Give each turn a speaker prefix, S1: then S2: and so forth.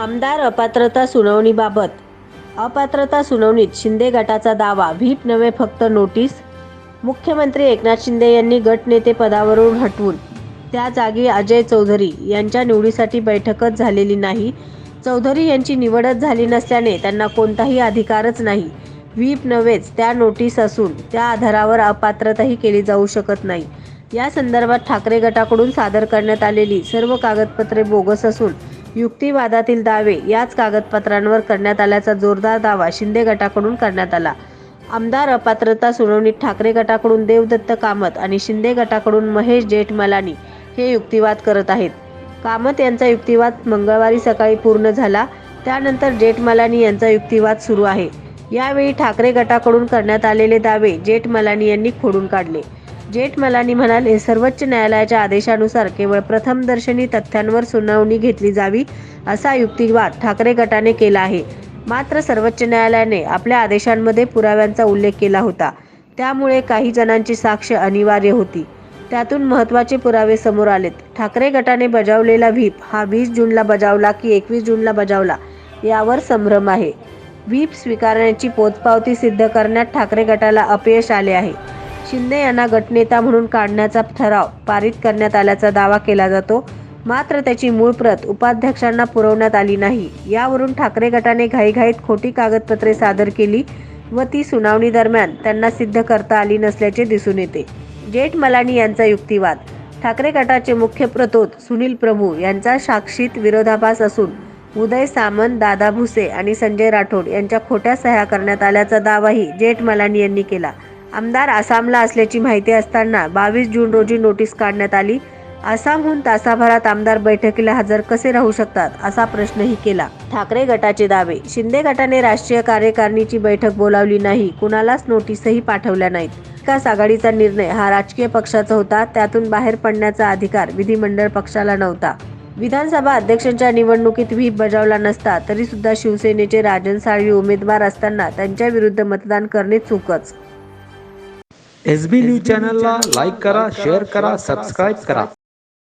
S1: आमदार अपात्रता सुनावणीबाबत अपात्रता सुनावणीत शिंदे गटाचा दावा, व्हीप नव्हे फक्त नोटीस. मुख्यमंत्री एकनाथ शिंदे यांनी गटनेते पदावरून हटवून त्या जागी अजय चौधरी यांच्या निवडीसाठी बैठकच झालेली नाही. चौधरी यांची निवडच झाली नसल्याने त्यांना कोणताही अधिकारच नाही. व्हीप नव्हेच त्या नोटीस असून त्या आधारावर अपात्रताही केली जाऊ शकत नाही. या संदर्भात ठाकरे गटाकडून सादर करण्यात आलेली सर्व कागदपत्रे बोगस असून युक्तिवादातील दावे याच कागदपत्रांवर करण्यात आल्याचा जोरदार दावा शिंदे गटाकडून करण्यात आला. आमदार अपात्रता सुनावणीत ठाकरे गटाकडून देवदत्त कामत आणि शिंदे गटाकडून महेश जेठमलानी हे युक्तिवाद करत आहेत. कामत यांचा युक्तिवाद मंगळवारी सकाळी पूर्ण झाला. त्यानंतर जेठमलानी यांचा युक्तिवाद सुरू आहे. यावेळी ठाकरे गटाकडून करण्यात आलेले दावे जेठमलानी यांनी खोडून काढले. जेठमलानी म्हणाले, सर्वोच्च न्यायालयाच्या आदेशानुसार केवळ प्रथमदर्शनी तथ्यांवर सुनावणी घेतली जावी असा युक्तिवाद ठाकरे गटाने केला आहे. मात्र सर्वोच्च न्यायालयाने आपल्या आदेशांमध्ये पुराव्यांचा उल्लेख केला होता. त्यामुळे काही जणांची साक्ष अनिवार्य होती. त्यातून महत्त्वाचे पुरावे समोर आलेत. ठाकरे गटाने बजावलेला व्हीप हा 20 जूनला बजावला की 21 जूनला बजावला यावर संभ्रम आहे. व्हीप स्वीकारण्याची पोचपावती सिद्ध करण्यात ठाकरे गटाला अपयश आले आहे. शिंदे यांना गटनेता म्हणून काढण्याचा ठराव पारित करण्यात आल्याचा दावा केला जातो. मात्र त्याची मूळ प्रत उपाध्यक्षांना पुरवण्यात आली नाही. यावरून ठाकरे गटाने घाईघाईत खोटी कागदपत्रे सादर केली व ती सुनावणी दरम्यान त्यांना सिद्ध करता आली नसल्याचे दिसून येते. जेठमलानी यांचा युक्तिवाद. ठाकरे गटाचे मुख्य प्रतोद सुनील प्रभू यांचा साक्षीत विरोधाभास असून उदय सामंत, दादा भुसे आणि संजय राठोड यांच्या खोट्या सह्या करण्यात आल्याचा दावाही जेठमलानी यांनी केला. आमदार आसामला असल्याची माहिती असताना 22 जून रोजी नोटीस काढण्यात आली. आसामहून तासाभरात आमदार बैठकीला हजर कसे राहू शकतात असा प्रश्नही केला. ठाकरे गटाचे दावे. शिंदे गटाने राष्ट्रीय कार्यकारिणीची बैठक बोलावली नाही, कुणालाच नोटीसही पाठवल्या नाहीत. विकास आघाडीचा निर्णय हा राजकीय पक्षाचा होता. त्यातून बाहेर पडण्याचा अधिकार विधिमंडळ पक्षाला नव्हता. विधानसभा अध्यक्षांच्या निवडणुकीत व्हीप बजावला नसता तरी सुद्धा शिवसेनेचे राजन साळवी उमेदवार असताना त्यांच्या विरुद्ध मतदान करणे चूकच.
S2: SB न्यूज चॅनलला लाईक करा, शेअर करा, सबस्क्राईब करा.